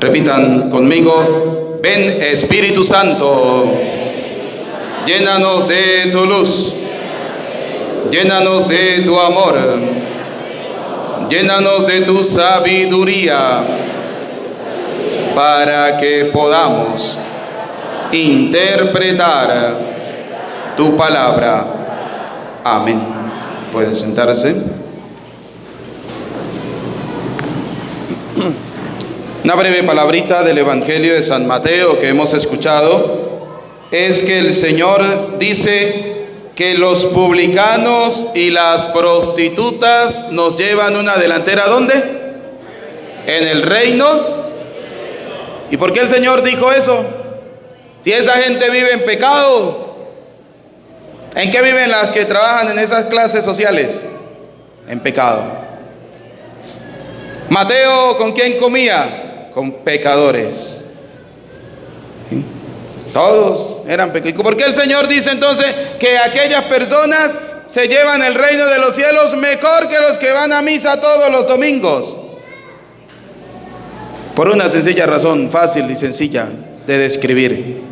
Repitan conmigo: ven Espíritu Santo, llénanos de tu luz, llénanos de tu amor, llénanos de tu sabiduría, para que podamos interpretar tu palabra. Amén. Pueden sentarse. Una breve palabrita del Evangelio de San Mateo que hemos escuchado es que el Señor dice que los publicanos y las prostitutas nos llevan una delantera. ¿Dónde? En el reino. ¿Y por qué el Señor dijo eso? Si esa gente vive en pecado, ¿en qué viven las que trabajan en esas clases sociales? En pecado. Mateo, ¿con quién comía? Con pecadores. ¿Sí? Todos eran pecadores. ¿Por qué el Señor dice entonces que aquellas personas se llevan el reino de los cielos mejor que los que van a misa todos los domingos? Por una sencilla razón, fácil y sencilla de describir.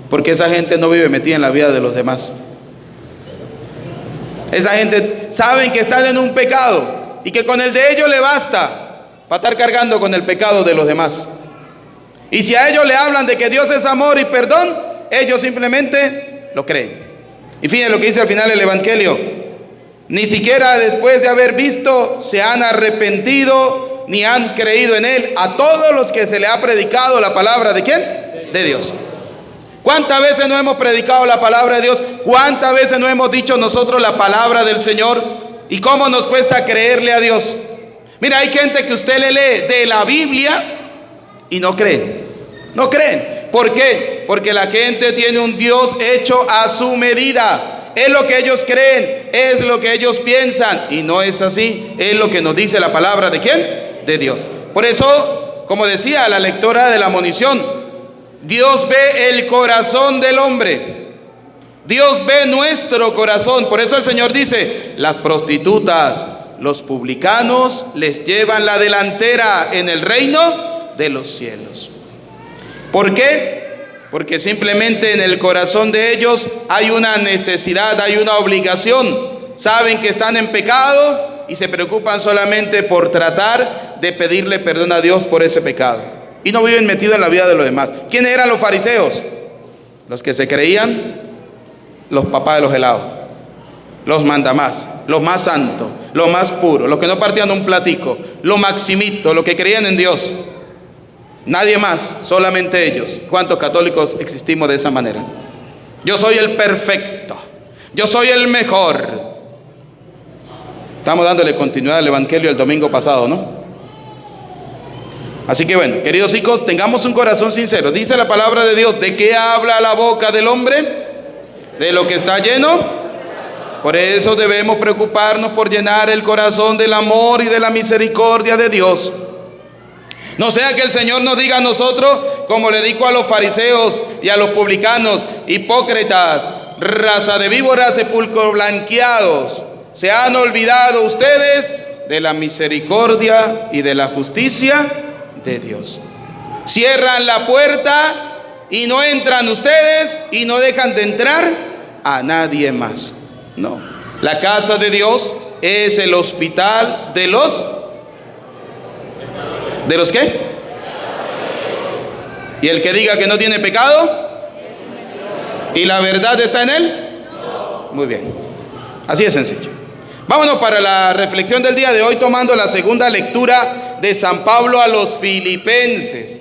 Porque esa gente no vive metida en la vida de los demás. Esa gente saben que están en un pecado y que con el de ellos le basta para estar cargando con el pecado de los demás. Y si a ellos le hablan de que Dios es amor y perdón, ellos simplemente lo creen. Y fíjense lo que dice al final el Evangelio: ni siquiera después de haber visto se han arrepentido ni han creído en Él, a todos los que se le ha predicado la palabra ¿de quién? De Dios. ¿Cuántas veces no hemos predicado la palabra de Dios? ¿Cuántas veces no hemos dicho nosotros la palabra del Señor? ¿Y cómo nos cuesta creerle a Dios? Mira, hay gente que usted le lee de la Biblia y no creen. No creen. ¿Por qué? Porque la gente tiene un Dios hecho a su medida. Es lo que ellos creen, es lo que ellos piensan. Y no es así. Es lo que nos dice la palabra ¿de quién? De Dios. Por eso, como decía la lectora de la monición, Dios ve el corazón del hombre. Dios ve nuestro corazón. Por eso el Señor dice: las prostitutas, los publicanos les llevan la delantera en el reino de los cielos. ¿Por qué? Porque simplemente en el corazón de ellos hay una necesidad, hay una obligación. Saben que están en pecado y se preocupan solamente por tratar de pedirle perdón a Dios por ese pecado. Y no viven metidos en la vida de los demás. ¿Quiénes eran los fariseos? Los que se creían los papás de los helados, los mandamás, los más santos, los más puros, los que no partían un platico, los maximitos, los que creían en Dios. Nadie más, solamente ellos. ¿Cuántos católicos existimos de esa manera? Yo soy el perfecto, yo soy el mejor. Estamos dándole continuidad al Evangelio el domingo pasado, ¿no? Así que bueno, queridos hijos, tengamos un corazón sincero. Dice la palabra de Dios: ¿de qué habla la boca del hombre? De lo que está lleno. Por eso debemos preocuparnos por llenar el corazón del amor y de la misericordia de Dios. No sea que el Señor nos diga a nosotros, como le dijo a los fariseos y a los publicanos: hipócritas, raza de víboras, sepulcros blanqueados, ¿se han olvidado ustedes de la misericordia y de la justicia de Dios? Cierran la puerta y no entran ustedes y no dejan de entrar a nadie más. No, la casa de Dios es el hospital de los ¿qué? Y el que diga que no tiene pecado y la verdad está en él. Muy bien, así es sencillo. Vámonos para la reflexión del día de hoy, tomando la segunda lectura de San Pablo a los Filipenses.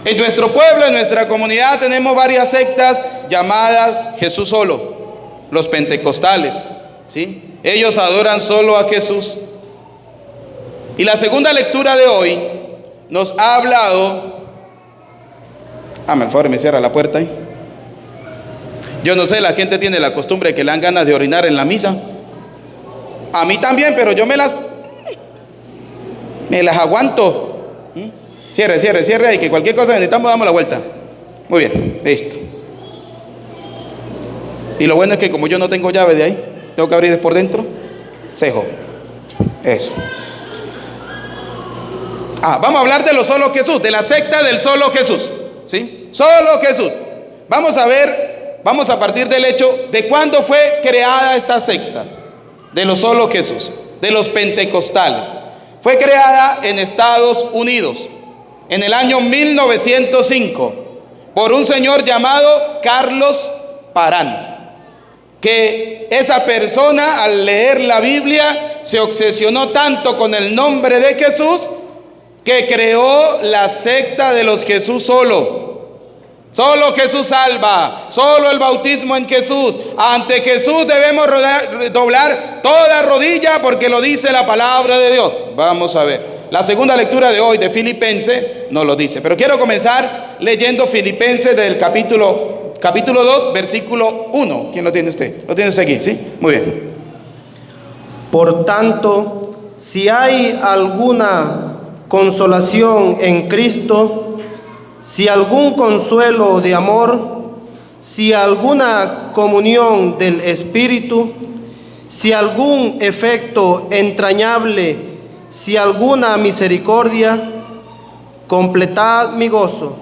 En nuestro pueblo, en nuestra comunidad, tenemos varias sectas llamadas Jesús solo, los pentecostales, ¿sí? Ellos adoran solo a Jesús. Y la segunda lectura de hoy nos ha hablado... Hazme el favor, me cierra la puerta ahí. Yo no sé, la gente tiene la costumbre de que le dan ganas de orinar en la misa. A mí también, pero yo me las aguanto. Cierre, y que cualquier cosa necesitamos damos la vuelta. Muy bien, listo. Y lo bueno es que como yo no tengo llave de ahí, tengo que abrir por dentro. Cejo. Eso. Vamos a hablar de lo solo Jesús, de la secta del solo Jesús, ¿sí? Solo Jesús. Vamos a partir del hecho de cuándo fue creada esta secta de lo solo Jesús, de los pentecostales. Fue creada en Estados Unidos en el año 1905 por un señor llamado Carlos Parán, que esa persona al leer la Biblia se obsesionó tanto con el nombre de Jesús que creó la secta de los Jesús solo. Solo Jesús salva, solo el bautismo en Jesús. Ante Jesús debemos doblar toda rodilla porque lo dice la palabra de Dios. Vamos a ver. La segunda lectura de hoy de Filipenses nos lo dice. Pero quiero comenzar leyendo Filipenses del capítulo 2, versículo 1. ¿Quién lo tiene usted? ¿Lo tiene usted aquí? ¿Sí? Muy bien. Por tanto, si hay alguna consolación en Cristo, si algún consuelo de amor, si alguna comunión del Espíritu, si algún efecto entrañable, si alguna misericordia, completad mi gozo,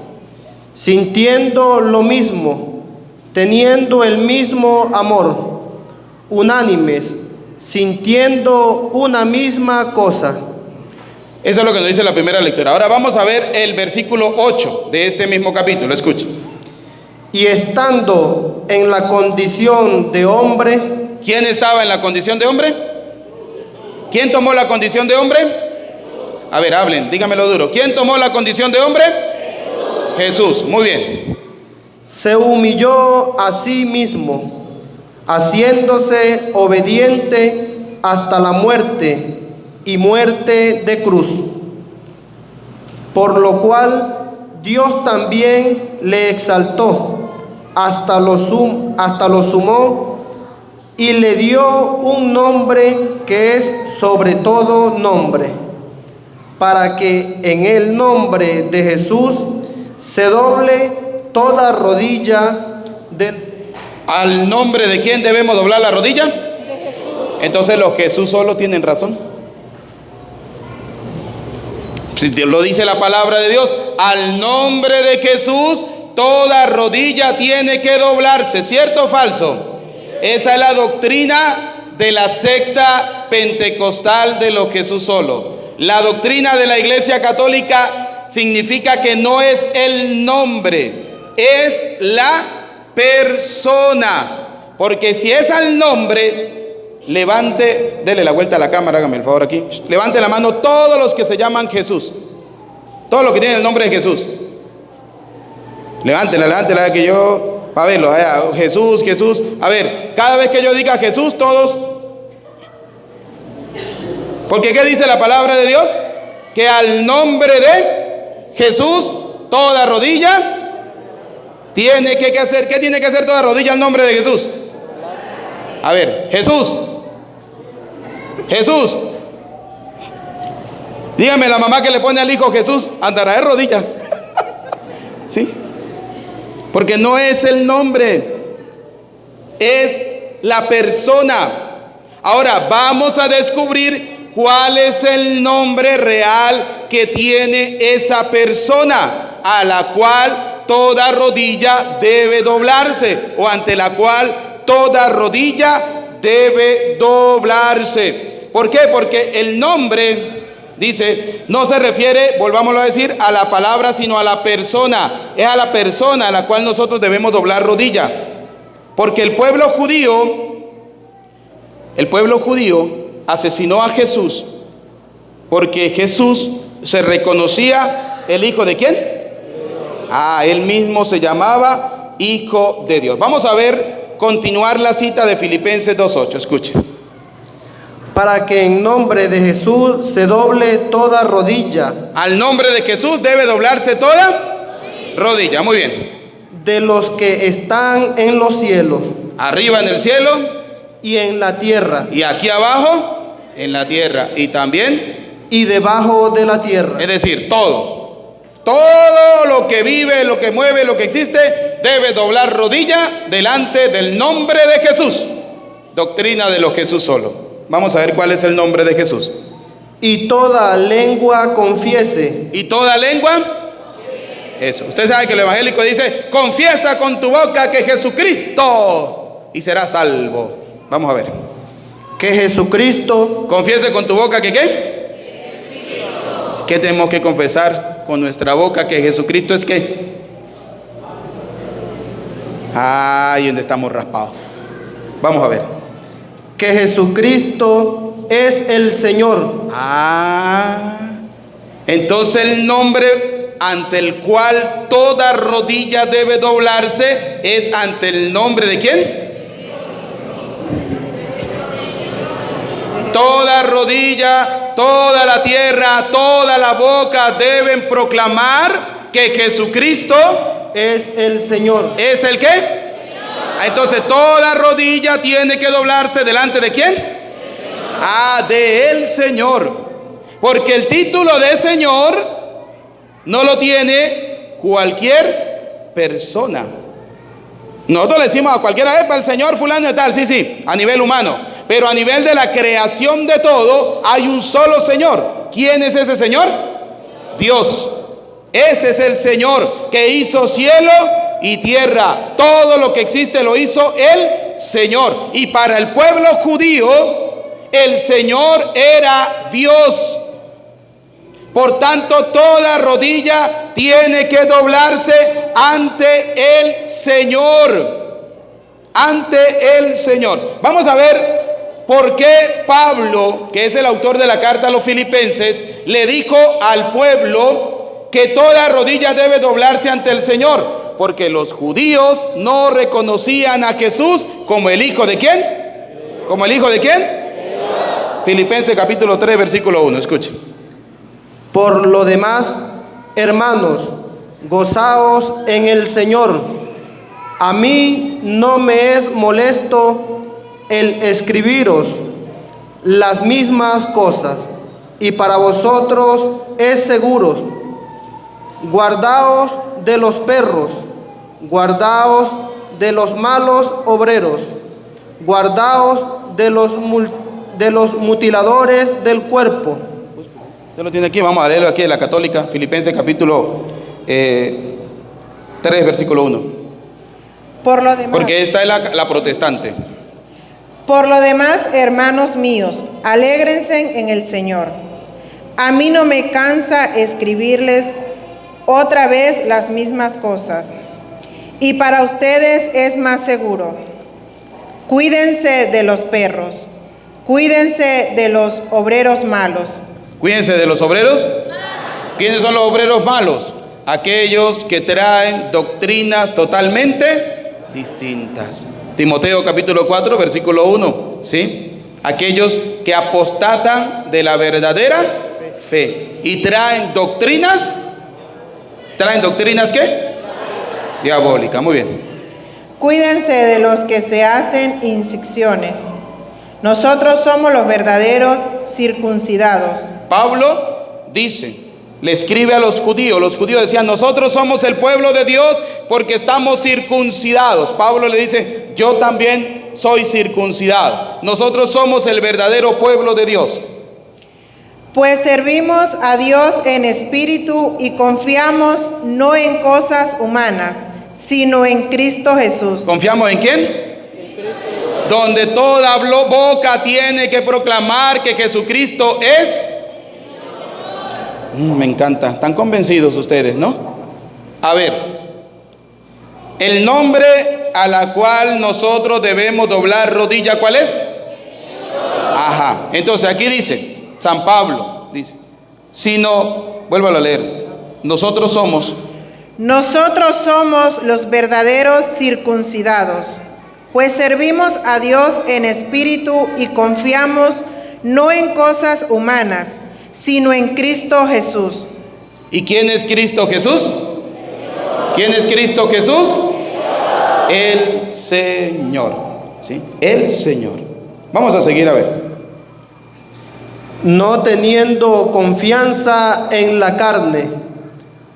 sintiendo lo mismo, teniendo el mismo amor, unánimes, sintiendo una misma cosa. Eso es lo que nos dice la primera lectura. Ahora vamos a ver el versículo 8 de este mismo capítulo. Escuche. Y estando en la condición de hombre. ¿Quién estaba en la condición de hombre? ¿Quién tomó la condición de hombre? A ver, hablen, dígamelo duro. ¿Quién tomó la condición de hombre? Jesús. Muy bien. Se humilló a sí mismo, haciéndose obediente hasta la muerte y muerte de cruz, por lo cual Dios también le exaltó hasta lo sumó y le dio un nombre que es sobre todo nombre, para que en el nombre de Jesús se doble toda rodilla ¿Al nombre de quién debemos doblar la rodilla? De Jesús. Entonces los Jesús solo tienen razón. Si lo dice la palabra de Dios, al nombre de Jesús toda rodilla tiene que doblarse, ¿cierto o falso? Esa es la doctrina de la secta pentecostal de los Jesús solo. La doctrina de la Iglesia Católica significa que no es el nombre, es la persona. Porque si es al nombre, levante, dele la vuelta a la cámara, hágame el favor aquí. Levante la mano todos los que se llaman Jesús. Todos los que tienen el nombre de Jesús. Levántela, que yo, para verlo, Jesús. A ver, cada vez que yo diga Jesús, todos. Porque ¿qué dice la palabra de Dios? Que al nombre de Jesús, toda rodilla tiene que hacer. ¿Qué tiene que hacer toda rodilla al nombre de Jesús? A ver, Jesús. Dígame, la mamá que le pone al hijo Jesús, andará de rodillas. ¿Sí? Porque no es el nombre, es la persona. Ahora vamos a descubrir cuál es el nombre real que tiene esa persona, a la cual toda rodilla debe doblarse, o ante la cual toda rodilla debe doblarse. ¿Por qué? Porque el nombre, dice, no se refiere, volvámoslo a decir, a la palabra, sino a la persona. Es a la persona a la cual nosotros debemos doblar rodilla. Porque el pueblo judío asesinó a Jesús porque Jesús se reconocía el hijo de ¿quién? Él mismo se llamaba Hijo de Dios. Vamos a ver, continuar la cita de Filipenses 2:8. Escuche. Para que en nombre de Jesús se doble toda rodilla. Al nombre de Jesús debe doblarse toda rodilla. Muy bien. De los que están en los cielos. Arriba en el cielo. Y en la tierra. Y aquí abajo en la tierra. Y también. Y debajo de la tierra. Es decir, todo lo que vive, lo que mueve, lo que existe, debe doblar rodilla delante del nombre de Jesús. Doctrina de los Jesús solo. Vamos a ver cuál es el nombre de Jesús. y toda lengua confiese. Y toda lengua. Eso. Usted sabe que el evangélico dice, confiesa con tu boca que Jesucristo y serás salvo. Vamos a ver. Que Jesucristo. Confiese con tu boca que ¿qué? ¿Qué tenemos que confesar con nuestra boca? Que Jesucristo es ¿qué? Ay, donde estamos raspados. Vamos a ver. Que Jesucristo es el Señor. Entonces el nombre ante el cual toda rodilla debe doblarse es ante el nombre ¿de quién? Toda rodilla, toda la tierra, toda la boca deben proclamar que Jesucristo es el Señor. ¿Es el qué? Entonces toda rodilla tiene que doblarse delante ¿de quién? De el Señor. Porque el título de Señor no lo tiene cualquier persona. Nosotros le decimos a cualquiera, para el Señor fulano y tal, sí, a nivel humano. Pero a nivel de la creación de todo, hay un solo Señor. ¿Quién es ese Señor? Dios. Ese es el Señor que hizo cielo y tierra. Todo lo que existe lo hizo el Señor. Y para el pueblo judío, el Señor era Dios. Por tanto, toda rodilla tiene que doblarse ante el Señor. Ante el Señor. Vamos a ver por qué Pablo, que es el autor de la carta a los Filipenses, le dijo al pueblo que toda rodilla debe doblarse ante el Señor. Porque los judíos no reconocían a Jesús como el Hijo de ¿quién? ¿Como el Hijo de quién? Filipenses capítulo 3, versículo 1. Escuche. Por lo demás, hermanos, gozaos en el Señor. A mí no me es molesto el escribiros las mismas cosas, y para vosotros es seguro. Guardaos de los perros, guardaos de los malos obreros, guardaos de los mutiladores del cuerpo. Usted lo tiene aquí, vamos a leerlo aquí en la Católica, Filipenses capítulo 3, versículo 1. Por lo demás, porque esta es la protestante. Por lo demás, hermanos míos, alégrense en el Señor. A mí no me cansa escribirles otra vez las mismas cosas, y para ustedes es más seguro. Cuídense de los perros, cuídense de los obreros malos. Cuídense de los obreros. ¿Quiénes son los obreros malos? Aquellos que traen doctrinas totalmente distintas. Timoteo capítulo 4, versículo 1, ¿sí? Aquellos que apostatan de la verdadera fe y traen doctrinas ¿qué? Diabólicas, muy bien. Cuídense de los que se hacen incisiones. Nosotros somos los verdaderos circuncidados. Pablo dice, le escribe a los judíos decían, nosotros somos el pueblo de Dios porque estamos circuncidados. Pablo le dice, yo también soy circuncidado. Nosotros somos el verdadero pueblo de Dios. Pues servimos a Dios en espíritu y confiamos no en cosas humanas, sino en Cristo Jesús. ¿Confiamos en quién? Donde toda boca tiene que proclamar que Jesucristo es. Me encanta, están convencidos ustedes, ¿no? A ver, el nombre a la cual nosotros debemos doblar rodilla, ¿cuál es? Ajá, entonces aquí dice, San Pablo dice, vuélvalo a leer, nosotros somos los verdaderos circuncidados, pues servimos a Dios en espíritu y confiamos no en cosas humanas, sino en Cristo Jesús. ¿Y quién es Cristo Jesús? ¿Quién es Cristo Jesús? El Señor, ¿sí? El Señor. Vamos a seguir a ver. No teniendo confianza en la carne,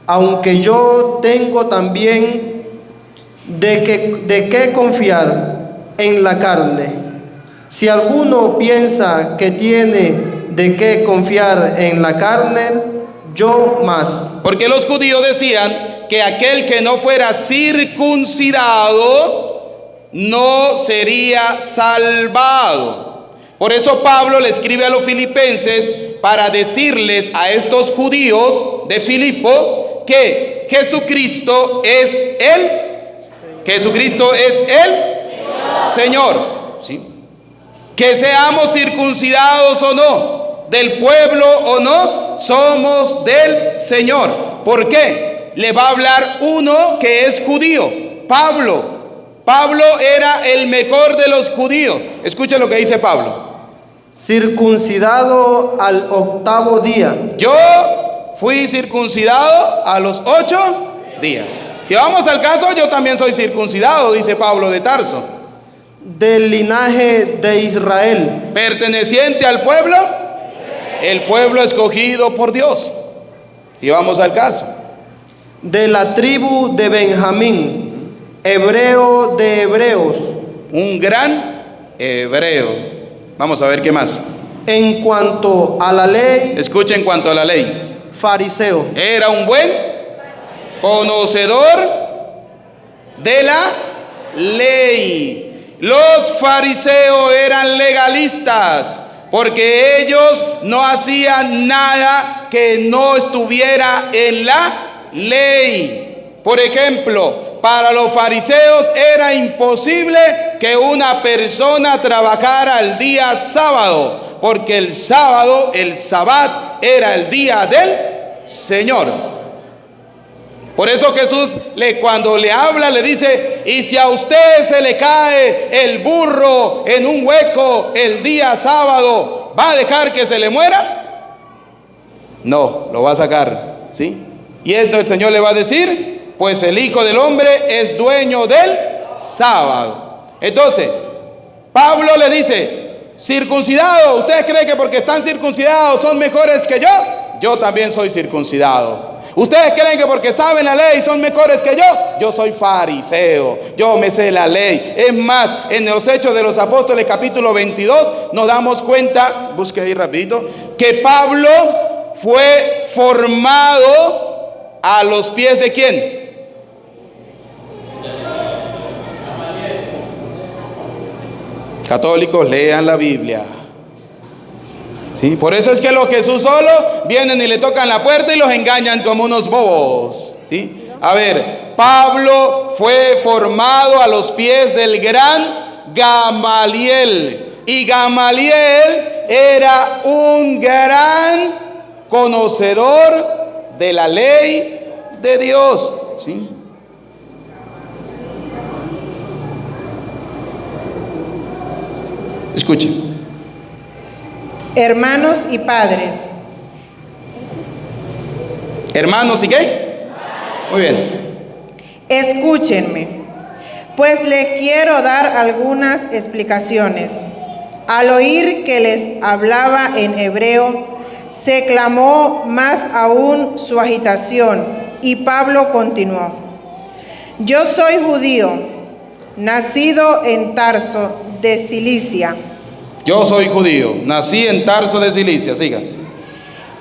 aunque yo tengo también de qué confiar en la carne. Si alguno piensa que tiene de qué confiar en la carne, yo más. Porque los judíos decían que aquel que no fuera circuncidado no sería salvado. Por eso Pablo le escribe a los filipenses para decirles a estos judíos de Filipo que Jesucristo es el Señor. ¿Sí? Que seamos circuncidados o no, del pueblo o no, somos del Señor. ¿Por qué? Le va a hablar uno que es judío, Pablo. Pablo era el mejor de los judíos. Escuchen lo que dice Pablo. Circuncidado al 8º día. Yo fui circuncidado a los 8 días. Si vamos al caso, yo también soy circuncidado, dice Pablo de Tarso. Del linaje de Israel. Perteneciente al pueblo, el pueblo escogido por Dios. Y vamos al caso. De la tribu de Benjamín, hebreo de hebreos. Un gran hebreo. Vamos a ver qué más. En cuanto a la ley, Escuchen, en cuanto a la ley, fariseo. era un buen conocedor de la ley. Los fariseos eran legalistas porque ellos no hacían nada que no estuviera en la ley. Por ejemplo, para los fariseos era imposible que una persona trabajara el día sábado, porque el sábado, el sabbat, era el día del Señor. Por eso Jesús cuando le habla le dice: y si a usted se le cae el burro en un hueco el día sábado, ¿va a dejar que se le muera? No, lo va a sacar, ¿sí? Y esto el Señor le va a decir: pues el Hijo del Hombre es dueño del sábado. Entonces, Pablo le dice: circuncidado, ¿ustedes creen que porque están circuncidados son mejores que yo? Yo también soy circuncidado. ¿Ustedes creen que porque saben la ley son mejores que yo? Yo soy fariseo, yo me sé la ley. Es más, en los Hechos de los Apóstoles capítulo 22 nos damos cuenta, busque ahí rapidito, que Pablo fue formado a los pies ¿de quién? Católicos, lean la Biblia. ¿Sí? Por eso es que los Jesús solo vienen y le tocan la puerta y los engañan como unos bobos. ¿Sí? A ver, Pablo fue formado a los pies del gran Gamaliel. Y Gamaliel era un gran conocedor de la ley de Dios. ¿Sí? Escuchen. Hermanos y padres. ¿Hermanos y qué? Muy bien. Escúchenme, pues les quiero dar algunas explicaciones. Al oír que les hablaba en hebreo, se clamó más aún su agitación, y Pablo continuó: yo soy judío, nacido en Tarso de Cilicia. Yo soy judío, nací en Tarso de Cilicia, sigan.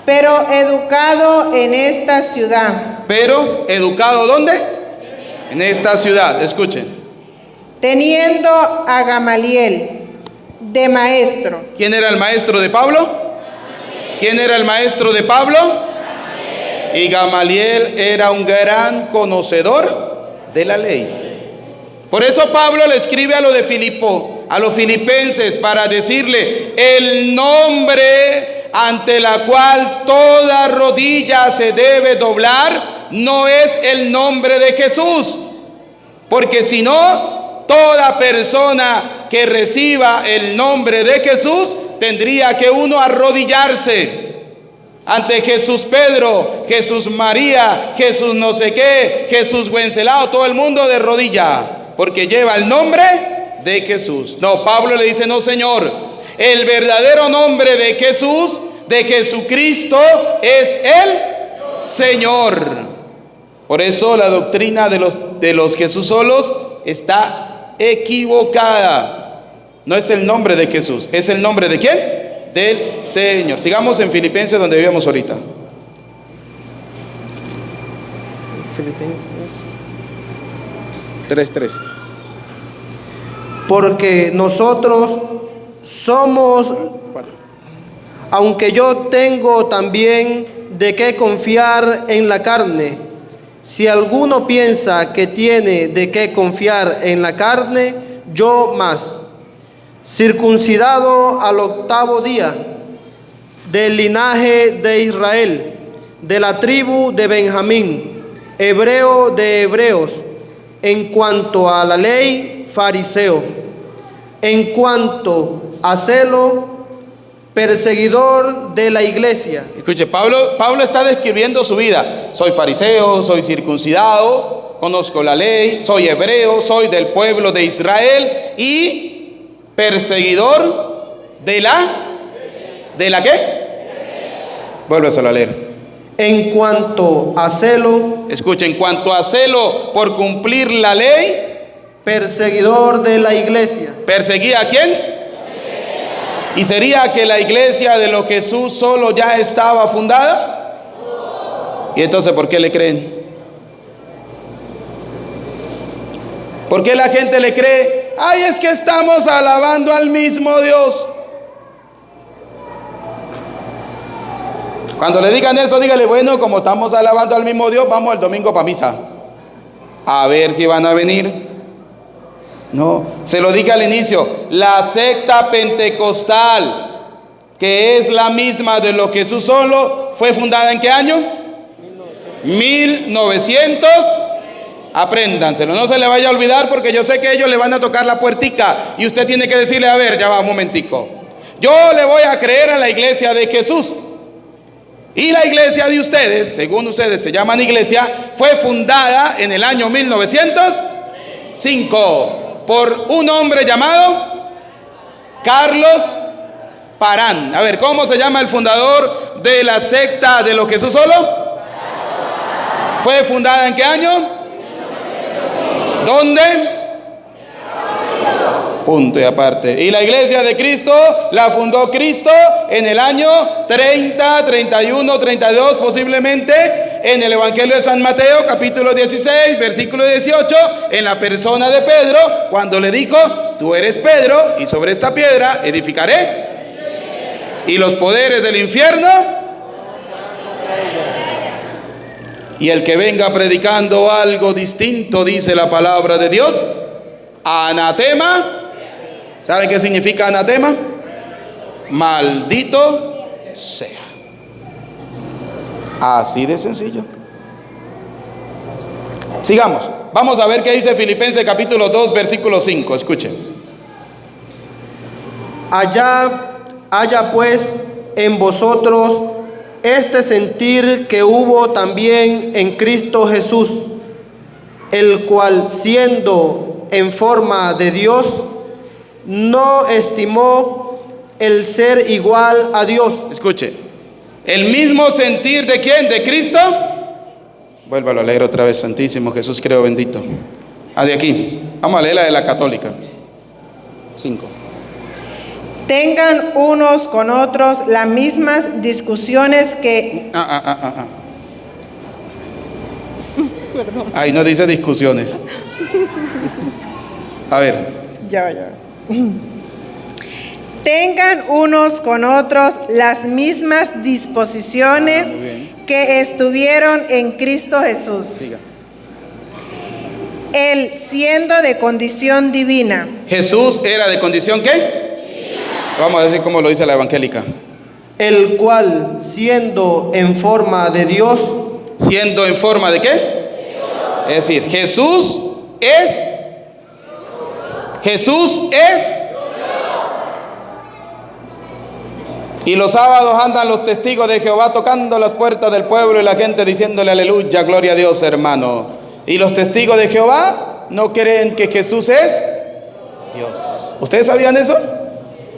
Pero educado en esta ciudad. Pero, ¿educado dónde? En esta ciudad, escuchen. Teniendo a Gamaliel de maestro. ¿Quién era el maestro de Pablo? ¿Quién era el maestro de Pablo? Y Gamaliel era un gran conocedor de la ley. Por eso Pablo le escribe a los de Filipo, a los filipenses, para decirle: el nombre ante la cual toda rodilla se debe doblar no es el nombre de Jesús, porque si no, toda persona que reciba el nombre de Jesús tendría que uno arrodillarse ante Jesús Pedro, Jesús María, Jesús no sé qué, Jesús Wenceslao, todo el mundo de rodilla, porque lleva el nombre de Jesús. No, Pablo le dice: no, Señor, el verdadero nombre de Jesús, de Jesucristo, es el Señor. Por eso la doctrina de los Jesús solos está equivocada. No es el nombre de Jesús, ¿es el nombre de quién? del Señor. Sigamos en Filipenses, donde vivíamos ahorita. Filipenses. 3:13. Porque nosotros somos, aunque yo tengo también de qué confiar en la carne, si alguno piensa que tiene de qué confiar en la carne, yo más, circuncidado al 8º día, del linaje de Israel, de la tribu de Benjamín, hebreo de hebreos, en cuanto a la ley, fariseo, en cuanto a celo, perseguidor de la iglesia. Escuche, Pablo está describiendo su vida. Soy fariseo, soy circuncidado, conozco la ley, soy hebreo, soy del pueblo de Israel y perseguidor de la ¿qué? Vuélveselo a leer. En cuanto a celo, Escuche, en cuanto a celo por cumplir la ley, perseguidor de la iglesia. ¿perseguía a quién? ¿Y sería que la iglesia de lo que Jesús solo ya estaba fundada? ¿Y entonces por qué le creen? ¿Por qué la gente le cree? Ay, es que estamos alabando al mismo Dios. Cuando le digan eso, dígale, bueno, como estamos alabando al mismo Dios, vamos el domingo para misa. A ver si van a venir. No, se lo dije al inicio, la secta pentecostal, que es la misma de lo que Jesús solo, ¿fue fundada en qué año? 1900. Apréndanselo, no se le vaya a olvidar, porque yo sé que ellos le van a tocar la puertica y usted tiene que decirle, a ver, ya va un momentico, yo le voy a creer a la iglesia de Jesús. Y la iglesia de ustedes, según ustedes se llaman iglesia, fue fundada en el año 1905 por un hombre llamado Carlos Parán. A ver, ¿cómo se llama el fundador de la secta de los Jesús solo? ¿Fue fundada en qué año? ¿Dónde? Punto y aparte. Y la iglesia de Cristo la fundó Cristo en el año 30, 31, 32, posiblemente en el Evangelio de San Mateo, capítulo 16, versículo 18, en la persona de Pedro, cuando le dijo, tú eres Pedro, y sobre esta piedra edificaré, y los poderes del infierno, y el que venga predicando algo distinto, dice la palabra de Dios, anatema. ¿Saben qué significa anatema? Maldito sea. Así de sencillo. Sigamos. Vamos a ver qué dice Filipenses capítulo 2, versículo 5. Escuchen. Haya pues en vosotros este sentir que hubo también en Cristo Jesús, el cual siendo en forma de Dios, no estimó el ser igual a Dios. Escuche, el mismo sentir de ¿quién? ¿De Cristo? Vuélvalo a leer otra vez, Santísimo Jesús, creo bendito. De aquí, vamos a leer la de la católica. 5. Tengan unos con otros las mismas discusiones que... Ahí no dice discusiones. A ver. Ya. Tengan unos con otros las mismas disposiciones que estuvieron en Cristo Jesús. Siga. Él siendo de condición divina. Jesús era de condición ¿qué? Divina. Vamos a decir como lo dice la evangélica. El cual siendo en forma de Dios. ¿Siendo en forma de qué? Dios. Es decir, Jesús es y los sábados andan los testigos de Jehová tocando las puertas del pueblo y la gente diciéndole aleluya, gloria a Dios, hermano. Y los testigos de Jehová no creen que Jesús es Dios. ¿Ustedes sabían eso?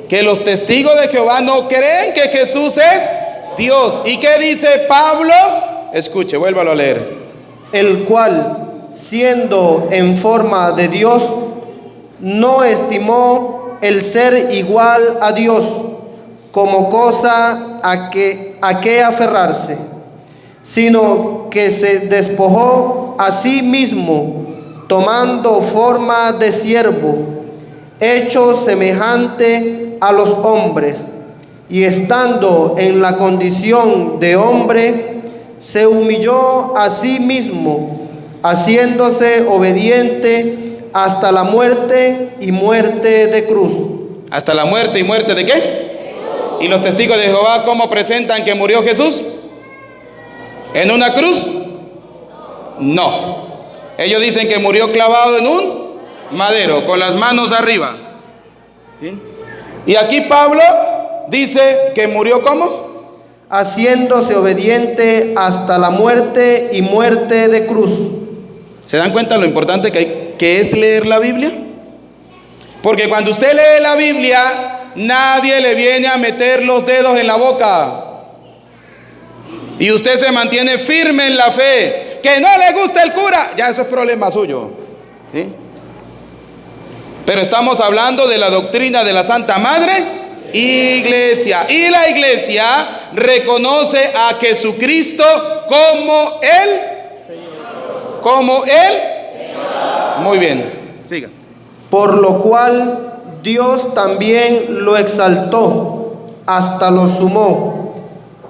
Que los testigos de Jehová no creen que Jesús es Dios. ¿Y qué dice Pablo? Escuche, vuélvalo a leer. El cual siendo en forma de Dios, no estimó el ser igual a Dios, como cosa a que aferrarse, sino que se despojó a sí mismo, tomando forma de siervo, hecho semejante a los hombres, y estando en la condición de hombre, se humilló a sí mismo, haciéndose obediente hasta la muerte y muerte de cruz. ¿Hasta la muerte y muerte de qué? ¿Y los testigos de Jehová cómo presentan que murió Jesús? ¿En una cruz? No. Ellos dicen que murió clavado en un madero, con las manos arriba. ¿Sí? Y aquí Pablo dice que murió ¿cómo? Haciéndose obediente hasta la muerte y muerte de cruz. ¿Se dan cuenta lo importante que es leer la Biblia? Porque cuando usted lee la Biblia, nadie le viene a meter los dedos en la boca. Y usted se mantiene firme en la fe. Que no le gusta el cura, ya eso es problema suyo. ¿Sí? Pero estamos hablando de la doctrina de la Santa Madre Iglesia. Y la Iglesia reconoce a Jesucristo como Él. Como Él. Muy bien, siga. Por lo cual Dios también lo exaltó hasta lo sumo,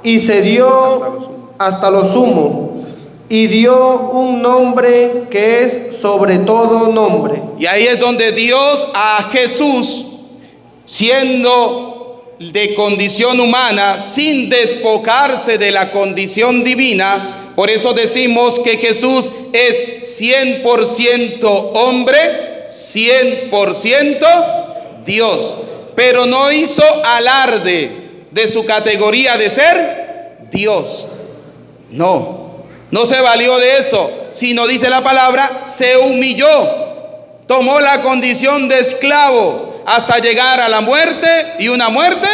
y se dio hasta lo sumo, y dio un nombre que es sobre todo nombre. Y ahí es donde Dios a Jesús, siendo de condición humana, sin despojarse de la condición divina, por eso decimos que Jesús es 100% hombre, 100% Dios, pero no hizo alarde de su categoría de ser Dios. No se valió de eso, sino dice la palabra, se humilló, tomó la condición de esclavo hasta llegar a la muerte, y una muerte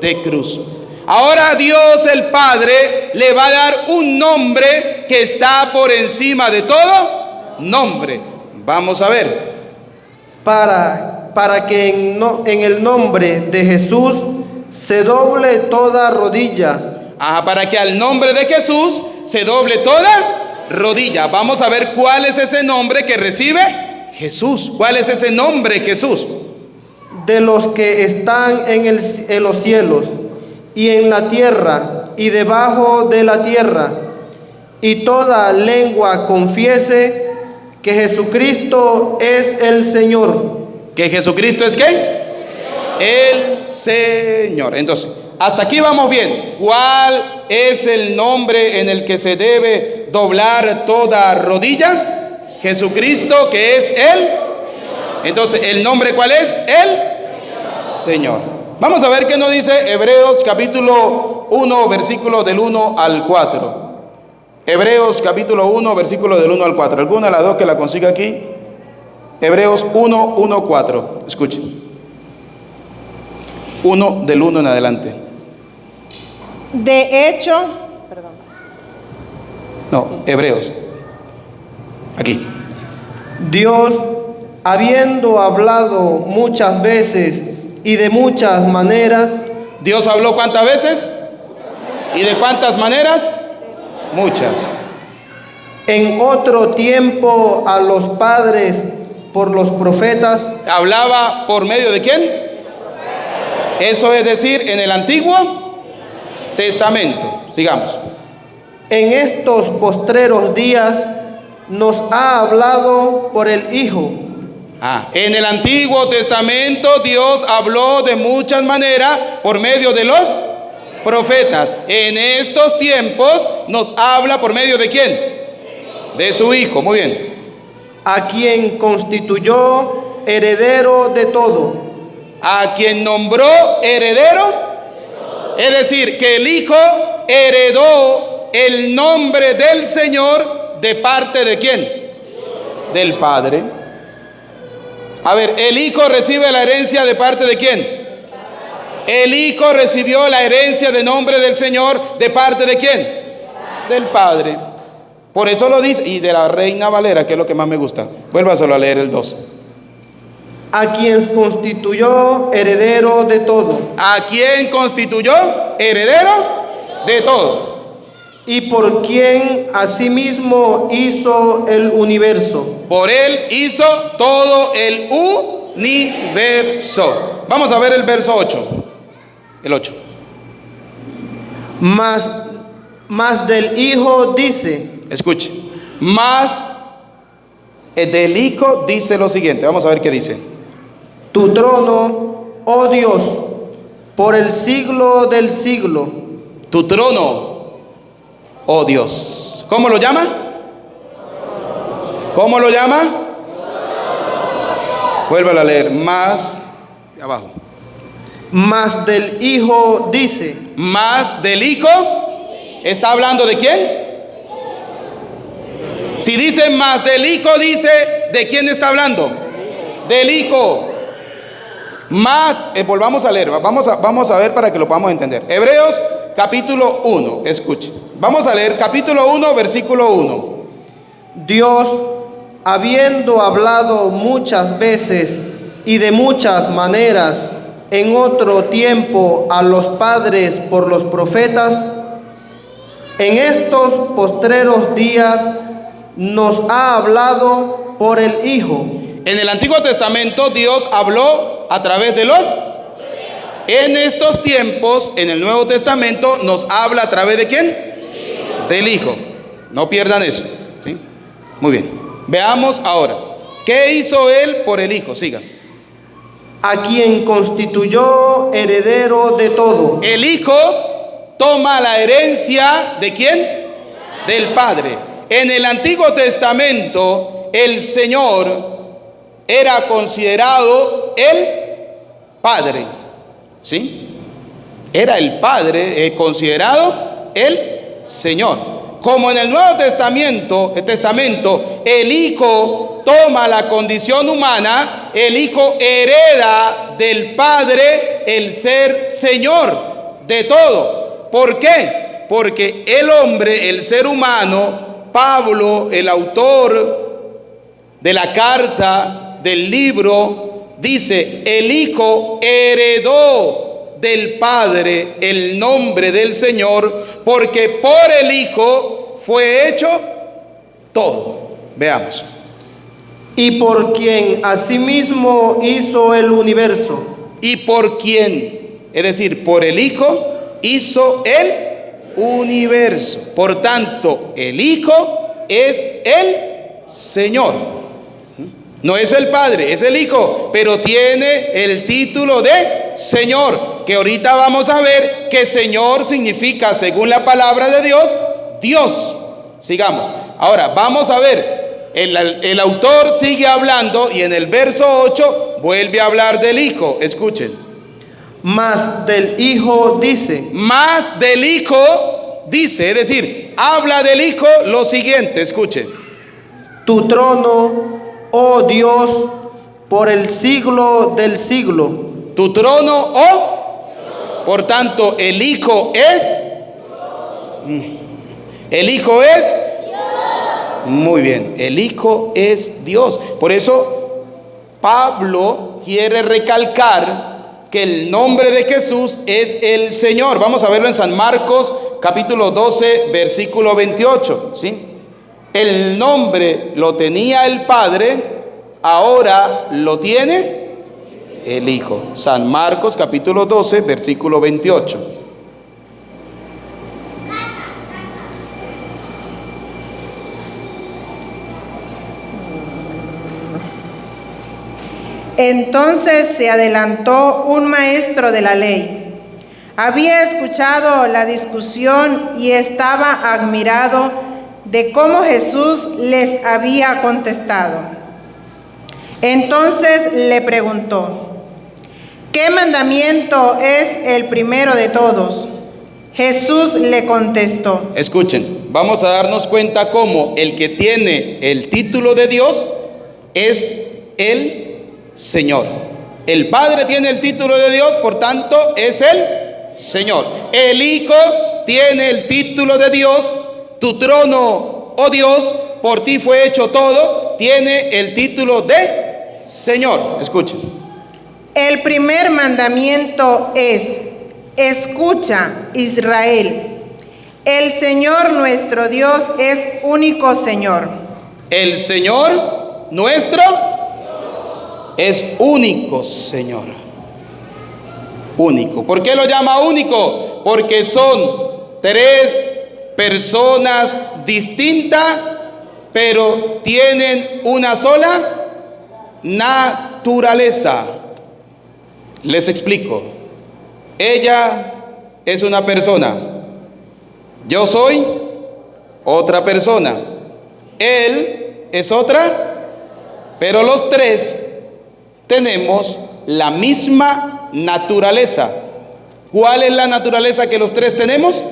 de cruz. Ahora Dios el Padre le va a dar un nombre que está por encima de todo nombre. Vamos a ver. Para que en el nombre de Jesús se doble toda rodilla. Para que al nombre de Jesús se doble toda rodilla. Vamos a ver cuál es ese nombre que recibe Jesús. ¿Cuál es ese nombre Jesús? De los que están en los cielos y en la tierra y debajo de la tierra, y toda lengua confiese que Jesucristo es el Señor. ¿Que Jesucristo es qué? El Señor. Entonces, hasta aquí vamos bien. ¿Cuál es el nombre en el que se debe doblar toda rodilla? Jesucristo, que es Él. Entonces, ¿el nombre cuál es? El Señor. Vamos a ver qué nos dice Hebreos capítulo 1, versículo del 1 al 4. Hebreos capítulo 1, versículo del 1 al 4. ¿Alguna de las dos que la consiga aquí? Hebreos 1, 1, 4. Escuchen. 1 del 1 en adelante. De hecho, perdón. No, Hebreos. Aquí. Dios, habiendo hablado muchas veces y de muchas maneras. ¿Dios habló cuántas veces? ¿Y de cuántas maneras? Muchas. En otro tiempo a los padres por los profetas. ¿Hablaba por medio de quién? Eso es decir, en el Antiguo Testamento. Sigamos. En estos postreros días nos ha hablado por el Hijo. En el Antiguo Testamento Dios habló de muchas maneras por medio de los profetas. En estos tiempos nos habla por medio de ¿quién? De su Hijo. Muy bien. A quien constituyó heredero de todo. A quien nombró heredero. Es decir, que el Hijo heredó el nombre del Señor de parte de ¿quién? Del Padre. A ver, el Hijo recibe la herencia de parte de ¿quién? El Hijo recibió la herencia de nombre del Señor de parte de ¿quién? Del Padre. Por eso lo dice, y de la Reina Valera, que es lo que más me gusta. Vuélvaselo a leer el 2. a quien constituyó heredero de todo, a quien constituyó heredero de todo, y por quien asimismo hizo el universo. por él hizo todo el universo. Vamos a ver el verso 8, el 8. Mas del Hijo dice, Escuche, más del Hijo dice lo siguiente. Vamos a ver qué dice. tu trono, oh Dios, por el siglo del siglo. Tu trono, oh Dios. ¿Cómo lo llama? ¿Cómo lo llama? Vuélvala a leer. Más abajo. Mas del Hijo dice, Más del Hijo. ¿Está hablando de quién? Si dice más del Hijo, dice ¿de quién está hablando? Del Hijo. Más, volvamos a leer, vamos a ver para que lo podamos entender. Hebreos capítulo 1, escuche. Vamos a leer capítulo 1, versículo 1. Dios, habiendo hablado muchas veces y de muchas maneras en otro tiempo a los padres por los profetas, en estos postreros días nos ha hablado por el Hijo. En el Antiguo Testamento Dios habló a través de los. En estos tiempos, en el Nuevo Testamento, nos habla a través de ¿quién? Del Hijo. No pierdan eso, ¿sí? Muy bien. Veamos ahora. ¿Qué hizo Él por el Hijo? Sigan. A quien constituyó heredero de todo. El Hijo toma la herencia ¿de quién? Del Padre. En el Antiguo Testamento, el Señor era considerado el Padre, ¿sí? Era el Padre considerado el Señor. Como en el Nuevo Testamento, el Hijo toma la condición humana, el Hijo hereda del Padre el ser Señor de todo. ¿Por qué? Porque el hombre, el ser humano, Pablo, el autor de la carta, del libro, dice, el Hijo heredó del Padre el nombre del Señor, porque por el Hijo fue hecho todo. Veamos. Y por quien asimismo hizo el universo. Y por quien, es decir, por el Hijo hizo el universo. Por tanto, el Hijo es el Señor. No es el Padre, es el Hijo, pero tiene el título de Señor, que ahorita vamos a ver que Señor significa, según la palabra de Dios, Dios. Sigamos. Ahora, vamos a ver, el autor sigue hablando y en el verso 8 vuelve a hablar del Hijo. Escuchen. Más del Hijo dice. Más del Hijo dice, es decir, habla del Hijo lo siguiente, escuchen. Tu trono, oh Dios, por el siglo del siglo. Tu trono, oh, por tanto, el Hijo es. El Hijo es. Muy bien, el Hijo es Dios. Por eso Pablo quiere recalcar que el nombre de Jesús es el Señor. Vamos a verlo en San Marcos capítulo 12 versículo 28, ¿sí? El nombre lo tenía el Padre, ahora lo tiene el Hijo. San Marcos capítulo 12 versículo 28. Entonces se adelantó un maestro de la ley. Había escuchado la discusión y estaba admirado de cómo Jesús les había contestado. Entonces le preguntó, ¿qué mandamiento es el primero de todos? Jesús le contestó. Escuchen, vamos a darnos cuenta cómo el que tiene el título de Dios es el Señor. El Padre tiene el título de Dios, por tanto es el Señor. El Hijo tiene el título de Dios. Tu trono, oh Dios, por ti fue hecho todo, tiene el título de Señor. Escuchen. El primer mandamiento es: escucha, Israel. El Señor nuestro Dios es único Señor. El Señor nuestro es único Señor. Único. ¿Por qué lo llama único? Porque son tres personas distintas, pero tienen una sola naturaleza. Les explico. Ella es una persona. Yo soy otra persona. Él es otra. Pero los tres tenemos la misma naturaleza. ¿Cuál es la naturaleza que los tres tenemos?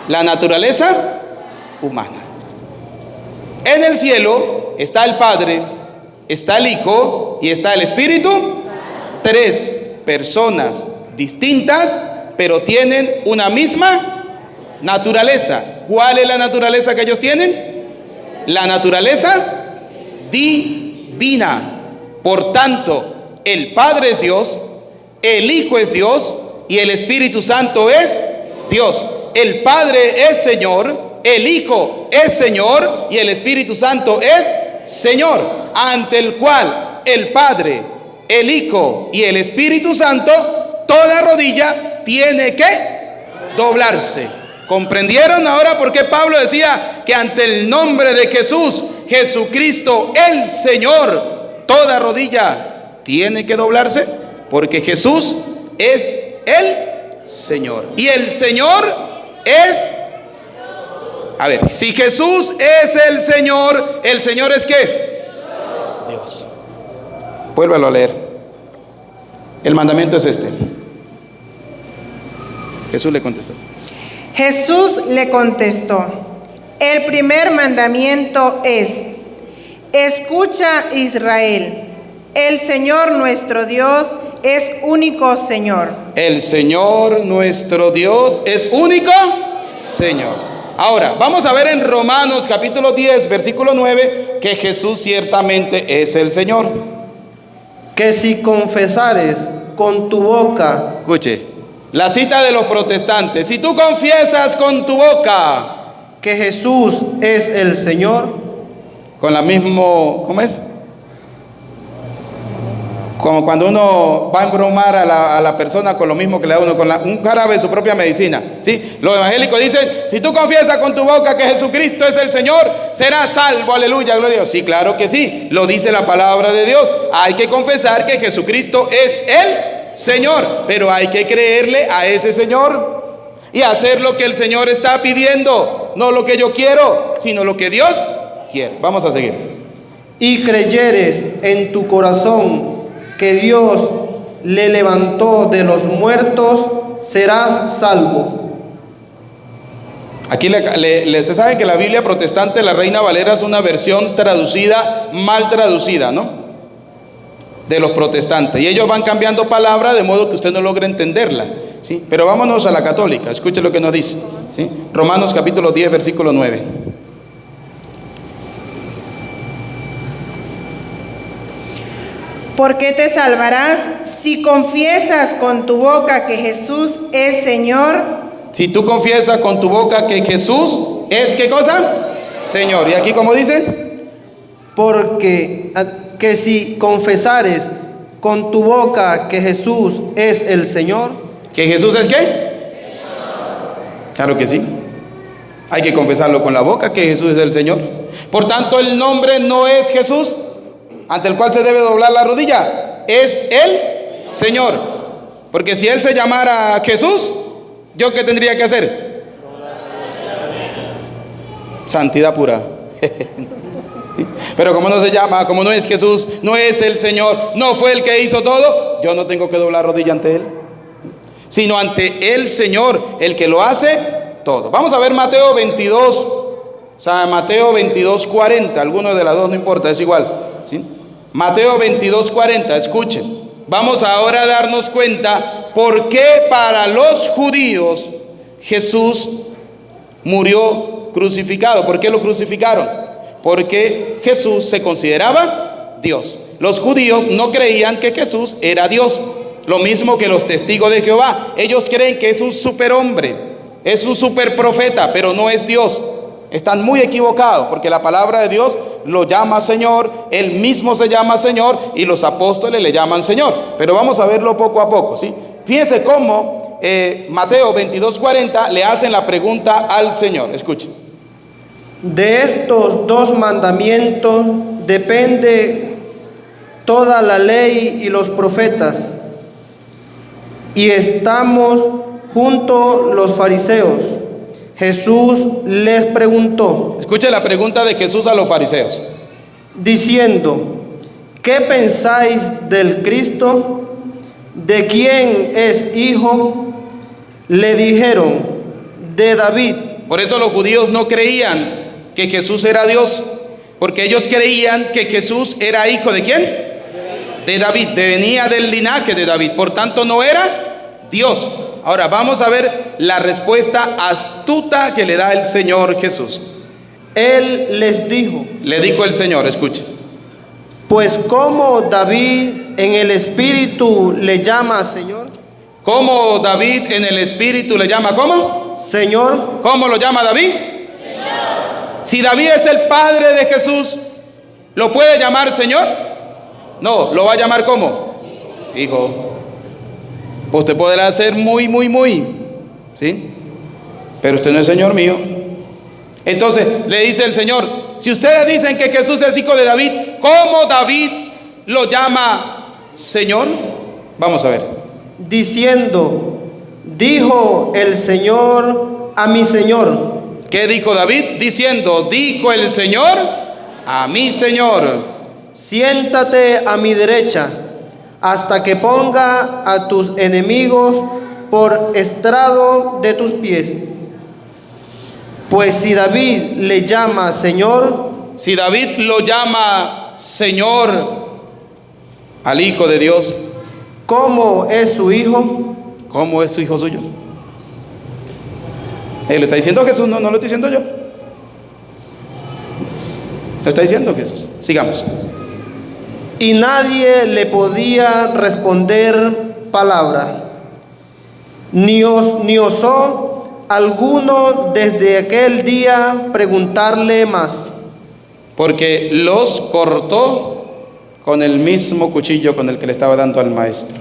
La naturaleza humana. En el cielo está el Padre, está el Hijo y está el Espíritu. Tres personas distintas, pero tienen una misma naturaleza. ¿Cuál es la naturaleza que ellos tienen? La naturaleza divina. Por tanto, el Padre es Dios, el Hijo es Dios y el Espíritu Santo es Dios. El Padre es Señor, el Hijo es Señor y el Espíritu Santo es Señor, ante el cual el Padre, el Hijo y el Espíritu Santo, toda rodilla tiene que doblarse. ¿Comprendieron ahora por qué Pablo decía que ante el nombre de Jesús, Jesucristo el Señor, toda rodilla tiene que doblarse? Porque Jesús es el Señor. Y el Señor es... A ver, si Jesús es el Señor es ¿qué? Dios. Vuélvalo a leer. El mandamiento es este. Jesús le contestó. Jesús le contestó: el primer mandamiento es: escucha, Israel, el Señor nuestro Dios es único Señor. El Señor nuestro Dios es único Señor. Ahora, vamos a ver en Romanos capítulo 10, versículo 9, que Jesús ciertamente es el Señor. Que si confesares con tu boca, Escuche, la cita de los protestantes: si tú confiesas con tu boca que Jesús es el Señor, con la mismo, ¿cómo es? Como cuando uno va a embromar a la persona con lo mismo que le da uno, con un jarabe de su propia medicina, ¿sí? Los evangélicos dicen: si tú confiesas con tu boca que Jesucristo es el Señor, serás salvo, aleluya, gloria a Dios. Sí, claro que sí, lo dice la palabra de Dios. Hay que confesar que Jesucristo es el Señor, pero hay que creerle a ese Señor y hacer lo que el Señor está pidiendo, no lo que yo quiero, sino lo que Dios quiere. Vamos a seguir. y creyeres en tu corazón que Dios le levantó de los muertos, serás salvo. Aquí ustedes saben que la Biblia protestante, la Reina Valera, es una versión traducida, mal traducida, ¿no? De los protestantes. Y ellos van cambiando palabra de modo que usted no logre entenderla, ¿sí? Pero vámonos a la católica, escuche lo que nos dice, ¿sí? Romanos capítulo 10, versículo 9. Porque te salvarás si confiesas con tu boca que Jesús es Señor. Si tú confiesas con tu boca que Jesús es, ¿qué cosa? Señor. ¿Y aquí cómo dice? Porque que si confesares con tu boca que Jesús es el Señor. ¿Que Jesús es qué? Claro que sí. Hay que confesarlo con la boca que Jesús es el Señor. Por tanto, el nombre no es Jesús, ante el cual se debe doblar la rodilla, es el Señor. Porque si Él se llamara Jesús, ¿yo qué tendría que hacer? Santidad pura. Pero como no se llama, como no es Jesús, no es el Señor, no fue el que hizo todo, yo no tengo que doblar rodilla ante Él, sino ante el Señor, el que lo hace todo. Vamos a ver Mateo 22, o sea, Mateo 22, 40, alguno de las dos, no importa, es igual, ¿sí? Mateo 22, 40, escuchen. Vamos ahora a darnos cuenta por qué para los judíos Jesús murió crucificado. ¿Por qué lo crucificaron? Porque Jesús se consideraba Dios. Los judíos no creían que Jesús era Dios. Lo mismo que los testigos de Jehová. Ellos creen que es un superhombre, es un superprofeta, pero no es Dios. Están muy equivocados, porque la palabra de Dios lo llama Señor, Él mismo se llama Señor y los apóstoles le llaman Señor. Pero vamos a verlo poco a poco, ¿sí? Fíjense cómo Mateo 22:40 le hacen la pregunta al Señor. Escuchen. De estos dos mandamientos depende toda la ley y los profetas. Y estamos juntos los fariseos. Jesús les preguntó, Escuche la pregunta de Jesús a los fariseos, diciendo, ¿qué pensáis del Cristo? ¿De quién es hijo? Le dijeron, de David. Por eso los judíos no creían que Jesús era Dios, porque ellos creían que Jesús era hijo ¿de quién? De David, venía del linaje de David, por tanto no era Dios. Ahora vamos a ver la respuesta astuta que le da el Señor Jesús. Él les dijo, Le dijo el Señor, escuche. pues como David en el Espíritu le llama Señor, ¿Cómo David en el Espíritu le llama? ¿Cómo? Señor, ¿Cómo lo llama David? Señor. Si David es el padre de Jesús, ¿lo puede llamar Señor? No, lo va a llamar ¿cómo? Hijo. Usted podrá ser muy, ¿sí? Pero usted no es Señor mío. Entonces le dice el Señor, si ustedes dicen que Jesús es hijo de David, ¿cómo David lo llama Señor? Vamos a ver. diciendo, dijo el Señor a mi Señor. ¿Qué dijo David? Diciendo, dijo el Señor a mi Señor. Siéntate a mi derecha, hasta que ponga a tus enemigos por estrado de tus pies. Pues si David le llama Señor, Si David lo llama Señor al Hijo de Dios, ¿cómo es su hijo? ¿cómo es su hijo suyo? Lo está diciendo Jesús, no lo estoy diciendo yo. Lo está diciendo Jesús. Sigamos. Y nadie le podía responder palabra, ni osó alguno desde aquel día preguntarle más. Porque los cortó con el mismo cuchillo con el que le estaba dando al maestro.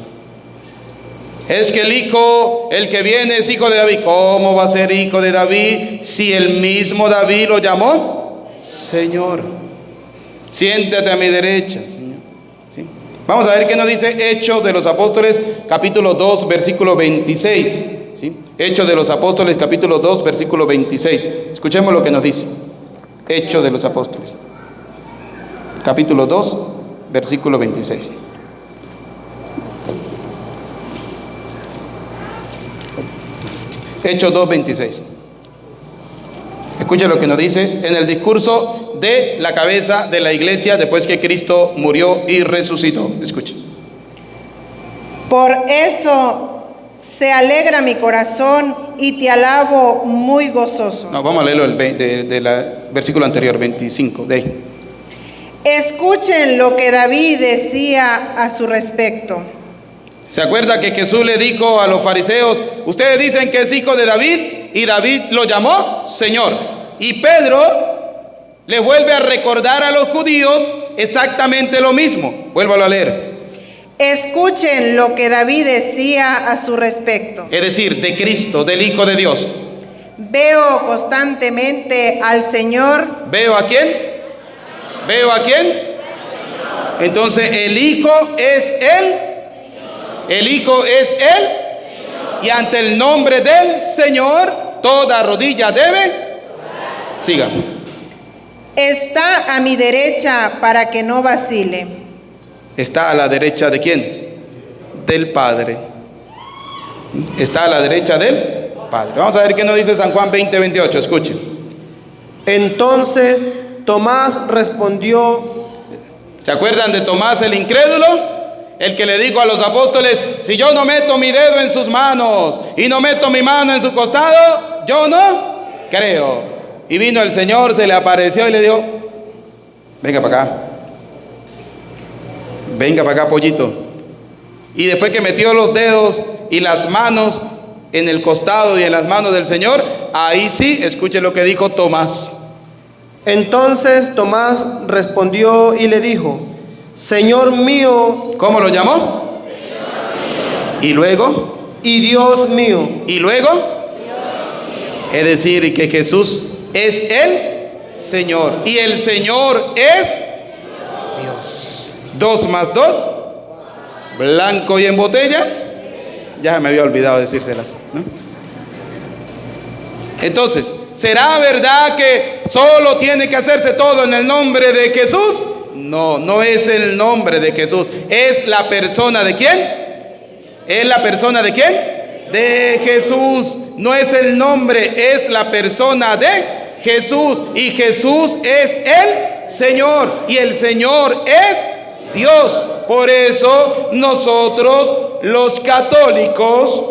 Es que el que viene es hijo de David. ¿Cómo va a ser hijo de David si el mismo David lo llamó Señor? Siéntate a mi derecha, Señor. ¿Sí? Vamos a ver qué nos dice Hechos de los Apóstoles, capítulo 2, versículo 26. ¿Sí? Hechos de los Apóstoles, capítulo 2, versículo 26. Escuchemos lo que nos dice. Hechos de los Apóstoles, capítulo 2, versículo 26. Hechos 2, 26. Escuchen lo que nos dice en el discurso de la cabeza de la iglesia después que Cristo murió y resucitó. Escuchen. Por eso se alegra mi corazón y te alabo muy gozoso. No, vamos a leerlo del versículo anterior, 25. De ahí. Escuchen lo que David decía a su respecto. ¿Se acuerda que Jesús le dijo a los fariseos, ustedes dicen que es hijo de David y David lo llamó Señor? Y Pedro le vuelve a recordar a los judíos exactamente lo mismo. Vuélvalo a leer. Escuchen lo que David decía a su respecto. Es decir, de Cristo, del Hijo de Dios. Veo constantemente al Señor. ¿Veo a quién? ¿Veo a quién? Entonces el Hijo es Él. El Hijo es Él. Y ante el nombre del Señor, toda rodilla debe. Siga. Está a mi derecha para que no vacile. Está a la derecha de quién? Del Padre. Está a la derecha del Padre. Vamos a ver qué nos dice San Juan 20, 28. Escuchen. Entonces Tomás respondió. ¿Se acuerdan de Tomás el incrédulo? El que le dijo a los apóstoles, si yo no meto mi dedo en sus manos y no meto mi mano en su costado, yo no creo. Y vino el Señor, se le apareció y le dijo, venga para acá. Venga para acá, pollito. Y después que metió los dedos y las manos en el costado y en las manos del Señor, ahí sí, escuche lo que dijo Tomás. Entonces Tomás respondió y le dijo: Señor mío. ¿Cómo lo llamó? Señor mío. Y luego. Y Dios mío. Y luego. Dios mío. Es decir, que Jesús es el Señor. Y el Señor es Dios. 2 más 2. Blanco y en botella. Ya me había olvidado decírselas, ¿no? Entonces, ¿será verdad que solo tiene que hacerse todo en el nombre de Jesús? No, no es el nombre de Jesús. ¿Es la persona de quién? ¿Es la persona de quién? De Jesús. No es el nombre, es la persona de Jesús. Y Jesús es el Señor. Y el Señor es Dios. Por eso nosotros los católicos,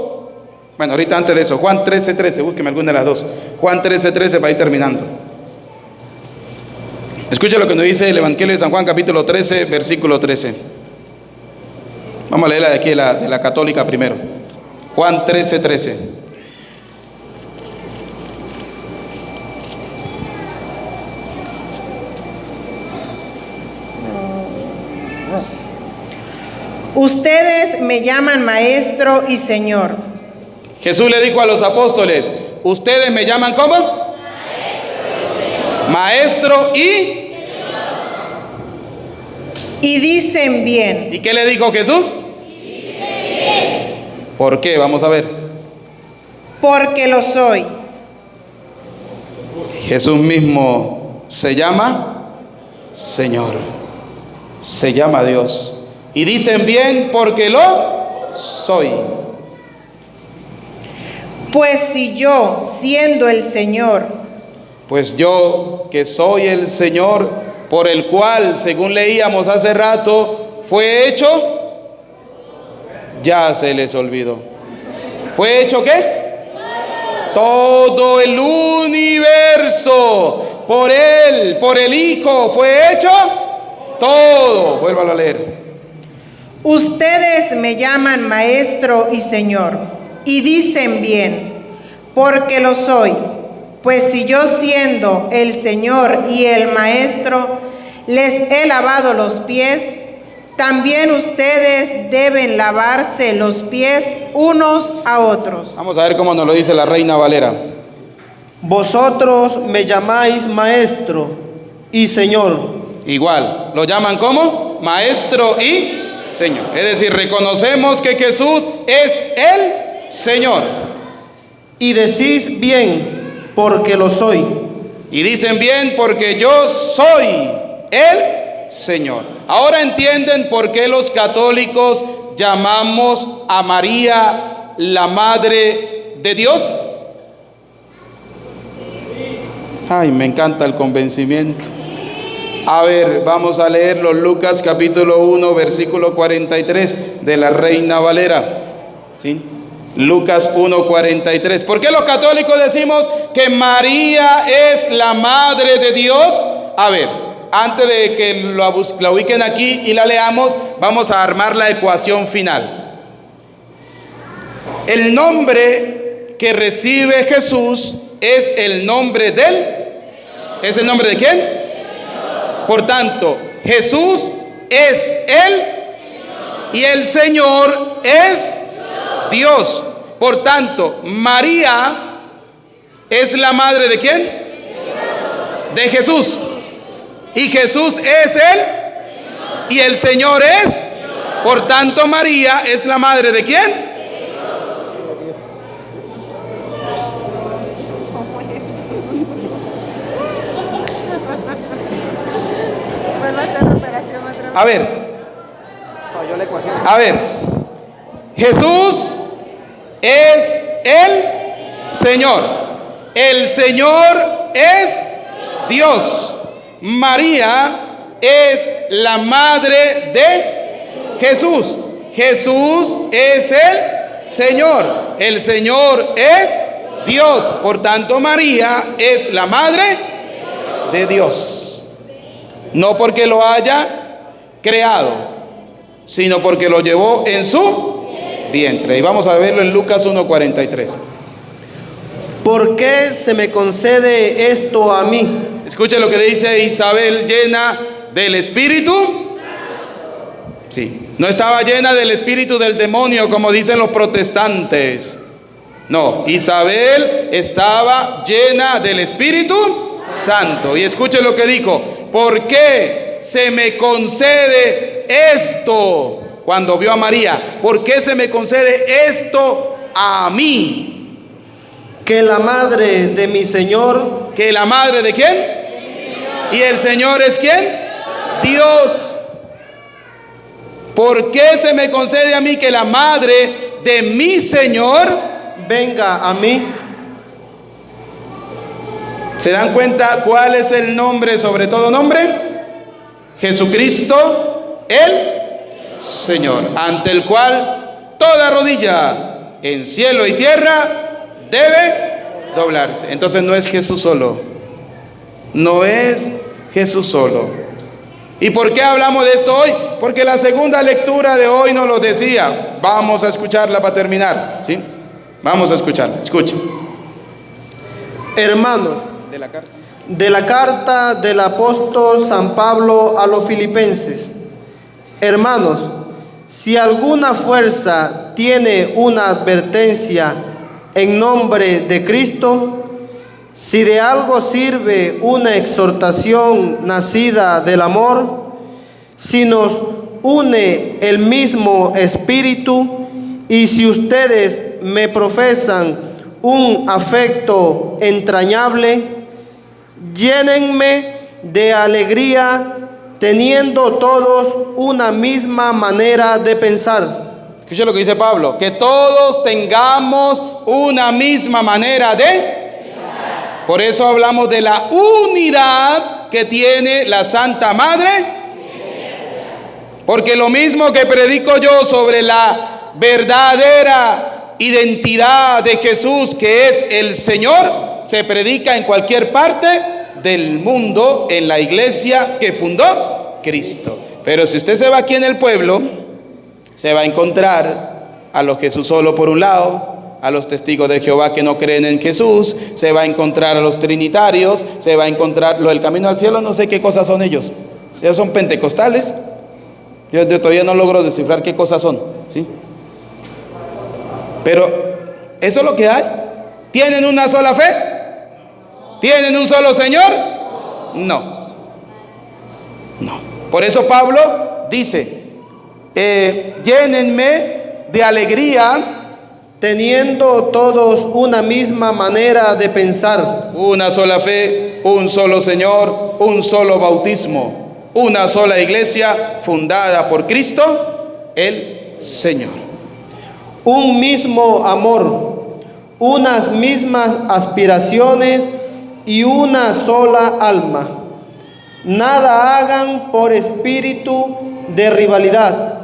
bueno, ahorita antes de eso, Juan 13:13, búsqueme alguna de las dos. Juan 13:13 para ir terminando. Escucha lo que nos dice el Evangelio de San Juan, capítulo 13, versículo 13. Vamos a leerla de aquí, de la católica primero. Juan 13:13. Ustedes me llaman maestro y señor. Jesús le dijo a los apóstoles: ustedes me llaman ¿cómo? Maestro y Y dicen bien. ¿Y qué le dijo Jesús? ¿Por qué? Vamos a ver. Porque lo soy. Jesús mismo se llama Señor. Se llama Dios. Y dicen bien porque lo soy. Pues si yo, siendo el Señor, Pues yo, que soy el Señor, por el cual, según leíamos hace rato, fue hecho, ya se les olvidó. ¿Fue hecho qué? Todo el universo. Por Él, por el Hijo, fue hecho todo. Vuélvalo a leer. ustedes me llaman maestro y señor, y dicen bien, porque lo soy. Pues si yo, siendo el Señor y el Maestro, les he lavado los pies, también ustedes deben lavarse los pies unos a otros. Vamos a ver cómo nos lo dice la Reina Valera. Vosotros me llamáis maestro y Señor. Igual, lo llaman como Maestro y Señor. Es decir, reconocemos que Jesús es el Señor. Y decís bien, porque lo soy. Y dicen bien porque yo soy el Señor. Ahora entienden por qué los católicos llamamos a María la Madre de Dios. Ay, me encanta el convencimiento. A ver, vamos a leerlo. Lucas capítulo 1, versículo 43 de la Reina Valera. ¿Sí? Lucas 1:43. ¿Por qué los católicos decimos que María es la Madre de Dios? A ver, antes de que la ubiquen aquí y la leamos, vamos a armar la ecuación final. El nombre que recibe Jesús es el nombre del... ¿Es el nombre de quién? Por tanto, Jesús es el y el Señor es Dios. Por tanto, María es la madre de quién? De Jesús. Y Jesús es él y el Señor es. Por tanto, María es la madre de quién? A ver, Jesús es el Señor es Dios. María es la madre de Jesús. Jesús es el Señor es Dios. Por tanto, María es la madre de Dios. No porque lo haya creado, sino porque lo llevó en su vientre. Y vamos a verlo en Lucas 1:43. ¿Por qué se me concede esto a mí? Escuche lo que dice Isabel, llena del Espíritu. Sí, no estaba llena del espíritu del demonio como dicen los protestantes. No, Isabel estaba llena del Espíritu Santo. Y escuche lo que dijo: ¿por qué se me concede esto? Cuando vio a María, ¿por qué se me concede esto a mí? Que la madre de mi Señor. ¿Que la madre de quién? ¿Y el Señor es quién? Dios. ¿Por qué se me concede a mí que la madre de mi Señor venga a mí? ¿Se dan cuenta cuál es el nombre sobre todo nombre? Jesucristo, el Señor, ante el cual toda rodilla en cielo y tierra debe doblarse. Entonces no es Jesús solo. No es Jesús solo. ¿Y por qué hablamos de esto hoy? Porque la segunda lectura de hoy nos lo decía. Vamos a escucharla para terminar, ¿sí? Vamos a escucharla. Escuchen. Hermanos, de la carta del apóstol San Pablo a los filipenses. Hermanos, si alguna fuerza tiene una advertencia en nombre de Cristo, si de algo sirve una exhortación nacida del amor, si nos une el mismo espíritu, y si ustedes me profesan un afecto entrañable, llénenme de alegría, teniendo todos una misma manera de pensar. Escuche lo que dice Pablo: que todos tengamos una misma manera de... Por eso hablamos de la unidad que tiene la Santa Madre. Porque lo mismo que predico yo sobre la verdadera identidad de Jesús, que es el Señor, se predica en cualquier parte del mundo, en la iglesia que fundó Cristo. Pero si usted se va aquí en el pueblo, se va a encontrar a los Jesús solo por un lado, a los testigos de Jehová que no creen en Jesús, se va a encontrar a los trinitarios, se va a encontrar lo del camino al cielo, no sé qué cosas son ellos. Ellos son pentecostales. Yo todavía no logro descifrar qué cosas son, ¿sí? Pero eso es lo que hay. ¿Tienen una sola fe? ¿Tienen un solo Señor? No. No. Por eso Pablo dice: llénenme de alegría, teniendo todos una misma manera de pensar. Una sola fe, un solo Señor, un solo bautismo, una sola iglesia fundada por Cristo, el Señor. Un mismo amor, unas mismas aspiraciones y una sola alma. Nada hagan por espíritu de rivalidad.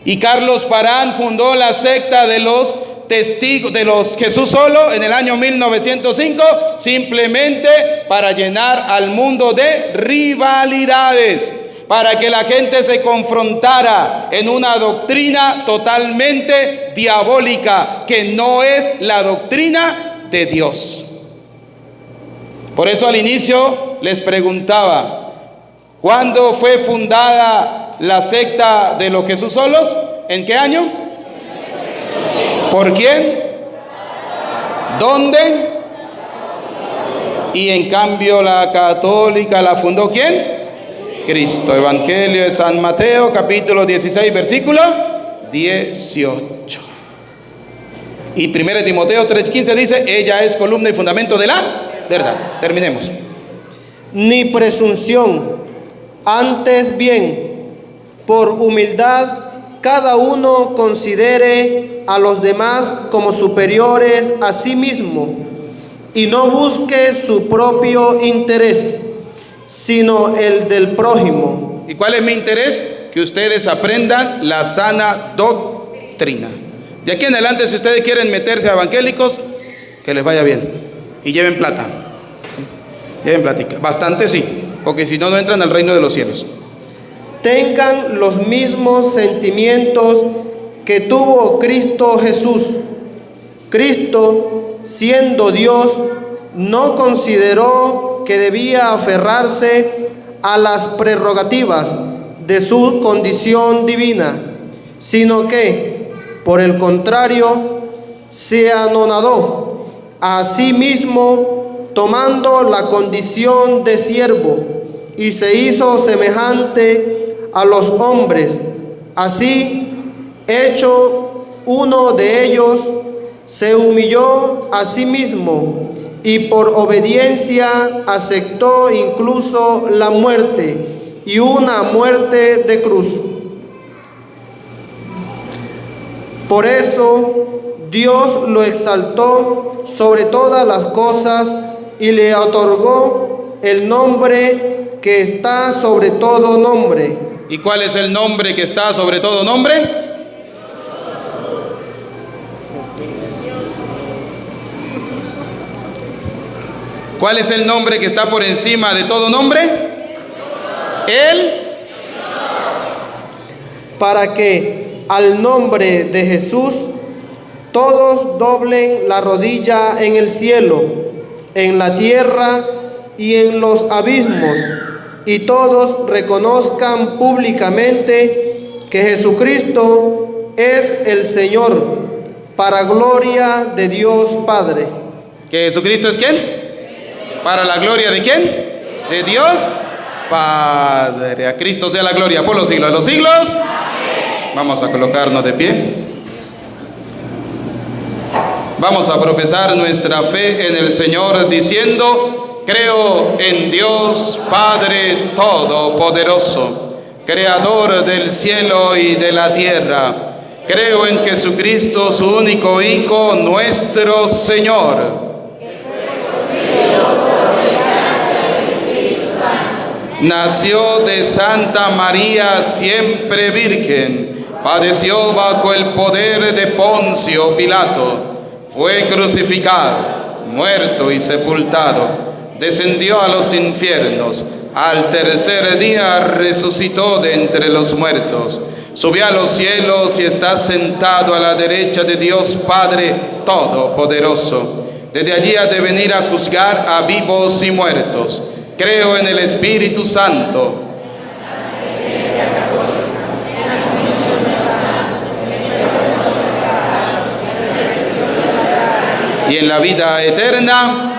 Y Carlos Parán fundó la secta de los testigos, de los Jesús solo, en el año 1905, simplemente para llenar al mundo de rivalidades, para que la gente se confrontara en una doctrina totalmente diabólica, que no es la doctrina de Dios. Por eso al inicio les preguntaba: ¿cuándo fue fundada la secta de los Jesús solos? ¿En qué año? ¿Por quién? ¿Dónde? Y en cambio la católica la fundó ¿quién? Cristo. Evangelio de San Mateo, capítulo 16, versículo 18. Y 1 Timoteo 3:15 dice: ella es columna y fundamento de la verdad. Terminemos. Ni presunción, antes bien, por humildad, cada uno considere a los demás como superiores a sí mismo, y no busque su propio interés, sino el del prójimo. ¿Y cuál es mi interés? Que ustedes aprendan la sana doctrina. De aquí en adelante, si ustedes quieren meterse a evangélicos, que les vaya bien y lleven plata. Lleven plática. Bastante sí, porque si no, no entran al reino de los cielos. tengan los mismos sentimientos que tuvo Cristo Jesús. Cristo, siendo Dios, no consideró que debía aferrarse a las prerrogativas de su condición divina, sino que, por el contrario, se anonadó a sí mismo, tomando la condición de siervo, y se hizo semejante a los hombres. Así, hecho uno de ellos, se humilló a sí mismo y por obediencia aceptó incluso la muerte, y una muerte de cruz. Por eso Dios lo exaltó sobre todas las cosas y le otorgó el nombre que está sobre todo nombre. ¿Y cuál es el nombre que está sobre todo nombre? ¿Cuál es el nombre que está por encima de todo nombre? Él. Para que al nombre de Jesús todos doblen la rodilla en el cielo, en la tierra y en los abismos, y todos reconozcan públicamente que Jesucristo es el Señor, para gloria de Dios Padre. ¿Que Jesucristo es quién? ¿Para la gloria de quién? De Dios Padre. A Cristo sea la gloria por los siglos de los siglos. Amén. Vamos a colocarnos de pie. Vamos a profesar nuestra fe en el Señor diciendo: creo en Dios Padre Todopoderoso, Creador del cielo y de la tierra. Creo en Jesucristo, su único Hijo, nuestro Señor. Nació de Santa María, siempre virgen, padeció bajo el poder de Poncio Pilato, fue crucificado, muerto y sepultado, descendió a los infiernos, al tercer día resucitó de entre los muertos, subió a los cielos y está sentado a la derecha de Dios Padre Todopoderoso. Desde allí ha de venir a juzgar a vivos y muertos. Creo en el Espíritu Santo, y en la vida eterna.